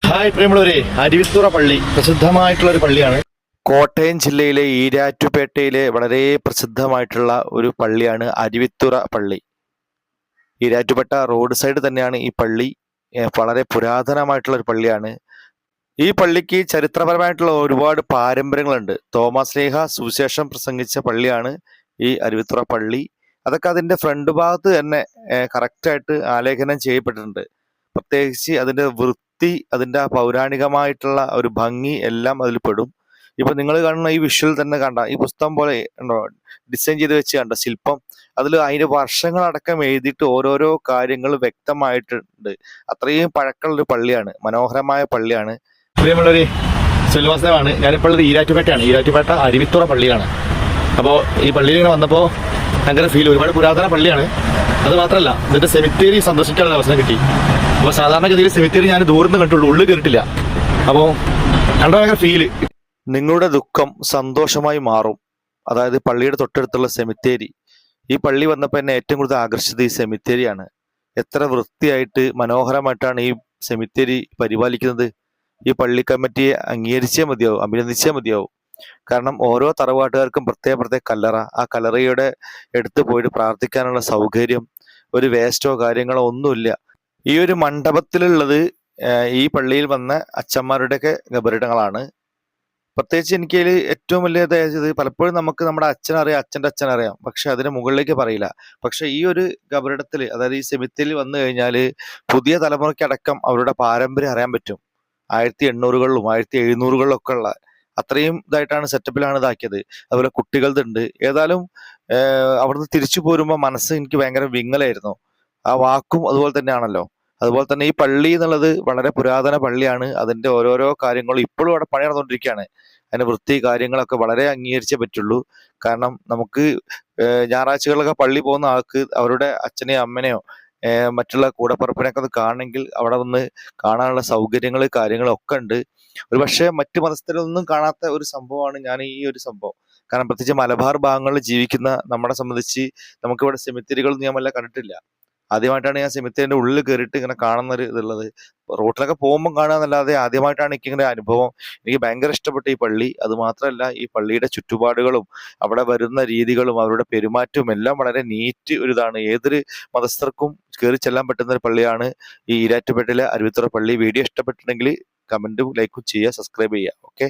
Hi പ്രിയമുള്ളവരെ, അരുവിത്തുറ പള്ളി പ്രസിദ്ധമായിട്ടുള്ള ഒരു പള്ളിയാണ്. കോട്ടയം ജില്ലയിലെ ഈരാറ്റുപേട്ടയിലെ വളരെ പ്രസിദ്ധമായിട്ടുള്ള ഒരു പള്ളിയാണ് അരുവിത്തുറ പള്ളി. ഈരാറ്റുപേട്ട റോഡ് സൈഡ് തന്നെയാണ് ഈ പള്ളി. വളരെ പുരാതനമായിട്ടുള്ള ഒരു പള്ളിയാണ്. ഈ പള്ളിക്ക് ചരിത്രപരമായിട്ടുള്ള ഒരുപാട് പാരമ്പര്യങ്ങളുണ്ട്. തോമസ് ശ്ലീഹ സുവിശേഷം പ്രസംഗിച്ച പള്ളിയാണ് ഈ അരുവിത്തുറ പള്ളി. അതൊക്കെ അതിന്റെ ഫ്രണ്ട് ഭാഗത്ത് തന്നെ കറക്റ്റായിട്ട് ആലേഖനം ചെയ്യപ്പെട്ടിട്ടുണ്ട്. പ്രത്യേകിച്ച് അതിന്റെ വൃത്തി, അതിന്റെ ആ പൗരാണികമായിട്ടുള്ള ഒരു ഭംഗി എല്ലാം അതിൽ പെടും. ഇപ്പൊ നിങ്ങൾ കാണുന്ന ഈ വിഷ്വൽ തന്നെ കണ്ട ഈ പുസ്തകം പോലെ ഉണ്ടോ, ഡിസൈൻ ചെയ്ത് വെച്ച് കണ്ട ശില്പം, അതിൽ അതിന്റെ വർഷങ്ങളടക്കം എഴുതിയിട്ട് ഓരോരോ കാര്യങ്ങൾ വ്യക്തമായിട്ടുണ്ട്. അത്രയും പഴക്കമുള്ള ഒരു പള്ളിയാണ്, മനോഹരമായ പള്ളിയാണ്. പ്രിയമുള്ളൊരു ശ്രീനിവാസമാണ്. ഞാനിപ്പോൾ ഉള്ളത് ഈരാറ്റുപേട്ടയാണ്. ഈരാറ്റുപേട്ട അരുവിത്തുറ പള്ളിയാണ്. അപ്പോൾ ഈ പള്ളിയിൽ ഇങ്ങനെ വന്നപ്പോൾ ഭയങ്കര ഫീൽ. ഒരുപാട് പുരാതന പള്ളിയാണ്. അത് മാത്രമല്ല, ഇതിന്റെ സെമിത്തേരി സന്ദർശിക്കാനുള്ള അവസരം കിട്ടി. അപ്പോൾ സാധാരണഗതിയിൽ സെമിത്തേരി ഞാൻ ദൂരം നിന്ന് കണ്ടുള്ളൂ, ഉള്ളിൽ കയറിയിട്ടില്ല. അപ്പോൾ കണ്ട ഭയങ്കര ഫീല്. നിങ്ങളുടെ ദുഃഖം സന്തോഷമായി മാറും. അതായത് പള്ളിയുടെ തൊട്ടടുത്തുള്ള സെമിത്തേരി. ഈ പള്ളി വന്നപ്പോൾ എന്നെ ഏറ്റവും കൂടുതൽ ആകർഷിച്ചത് ഈ സെമിത്തേരിയാണ്. എത്ര വൃത്തിയായിട്ട് മനോഹരമായിട്ടാണ് ഈ സെമിത്തേരി പരിപാലിക്കുന്നത്. ഈ പള്ളി കമ്മിറ്റിയെ അംഗീകരിച്ചേ മതിയാവും, അഭിനന്ദിച്ചേ മതിയാവും. കാരണം ഓരോ തറവാട്ടുകാർക്കും പ്രത്യേക പ്രത്യേക കല്ലറ, ആ കല്ലറയുടെ എടുത്തു പോയിട്ട് പ്രാർത്ഥിക്കാനുള്ള സൗകര്യം, ഒരു വേസ്റ്റോ കാര്യങ്ങളോ ഒന്നുമില്ല. ഈ ഒരു മണ്ഡപത്തിലുള്ളത് ഈ പള്ളിയിൽ വന്ന അച്ഛന്മാരുടെയൊക്കെ ഗബറിടങ്ങളാണ്. പ്രത്യേകിച്ച് എനിക്ക് അതിൽ ഏറ്റവും വലിയ ഇത്, പലപ്പോഴും നമുക്ക് നമ്മുടെ അച്ഛനറിയാം, അച്ഛൻ്റെ അച്ഛനറിയാം, പക്ഷെ അതിന് മുകളിലേക്ക് പറയില്ല. പക്ഷെ ഈ ഒരു ഗബറിടത്തിൽ, അതായത് ഈ സെമിത്തേരിയിൽ വന്നു കഴിഞ്ഞാൽ പുതിയ തലമുറയ്ക്കടക്കം അവരുടെ പാരമ്പര്യം അറിയാൻ പറ്റും. 1800-കളിലും 1700-കളിലും ഒക്കെ ഉള്ള അത്രയും ഇതായിട്ടാണ്, സെറ്റപ്പിലാണ് ഇതാക്കിയത്. അതുപോലെ കുട്ടികളുണ്ട്. ഏതായാലും അവിടുന്ന് തിരിച്ചു പോരുമ്പോൾ മനസ്സ് എനിക്ക് ഭയങ്കര വിങ്ങലായിരുന്നു. ആ വാക്കും അതുപോലെ തന്നെയാണല്ലോ. അതുപോലെ തന്നെ ഈ പള്ളി എന്നുള്ളത് വളരെ പുരാതന പള്ളിയാണ്. അതിന്റെ ഓരോരോ കാര്യങ്ങളും ഇപ്പോഴും അവിടെ പണി നടന്നുകൊണ്ടിരിക്കുകയാണ്. അതിന്റെ വൃത്തി കാര്യങ്ങളൊക്കെ വളരെ അംഗീകരിച്ചേ പറ്റുള്ളൂ. കാരണം നമുക്ക് ഞായറാഴ്ചകളിലൊക്കെ പള്ളി പോകുന്ന ആൾക്ക് അവരുടെ അച്ഛനെയോ അമ്മനെയോ മറ്റുള്ള കൂടപ്പിറപ്പിനെയൊക്കെ ഒന്ന് കാണണമെങ്കിൽ അവിടെ വന്ന് കാണാനുള്ള സൗകര്യങ്ങൾ കാര്യങ്ങളും ഒക്കെ ഉണ്ട്. ഒരു പക്ഷേ മറ്റു മതസ്ഥരൊന്നും കാണാത്ത ഒരു സംഭവമാണ് ഞാൻ ഈ ഒരു സംഭവം. കാരണം പ്രത്യേകിച്ച് മലബാർ ഭാഗങ്ങളിൽ ജീവിക്കുന്ന നമ്മളെ സംബന്ധിച്ച് നമുക്കിവിടെ സെമിത്തേരികളൊന്നും ഞാൻ വല്ല കണ്ടിട്ടില്ല. ആദ്യമായിട്ടാണ് ഞാൻ സെമിത്തേരിന്റെ ഉള്ളിൽ കയറിയിട്ട് ഇങ്ങനെ കാണുന്ന ഒരു ഇതുള്ളത്. റോട്ടിലൊക്കെ പോകുമ്പോൾ കാണാന്നല്ലാതെ ആദ്യമായിട്ടാണ് എനിക്ക് ഇങ്ങനെ അനുഭവം. എനിക്ക് ഭയങ്കര ഇഷ്ടപ്പെട്ട ഈ പള്ളി. അത് മാത്രമല്ല, ഈ പള്ളിയുടെ ചുറ്റുപാടുകളും അവിടെ വരുന്ന രീതികളും അവരുടെ പെരുമാറ്റവും എല്ലാം വളരെ നീറ്റ് ഒരു ഇതാണ്. ഏതൊരു മതസ്ഥർക്കും കയറി ചെല്ലാൻ പറ്റുന്ന ഒരു പള്ളിയാണ് ഈ ഈരാറ്റുപേട്ടയിലെ അരുവിത്തുറ പള്ളി. വീഡിയോ ഇഷ്ടപ്പെട്ടിട്ടുണ്ടെങ്കിൽ കമന്റും ലൈക്കും ചെയ്യുക, സബ്സ്ക്രൈബ് ചെയ്യുക. ഓക്കെ.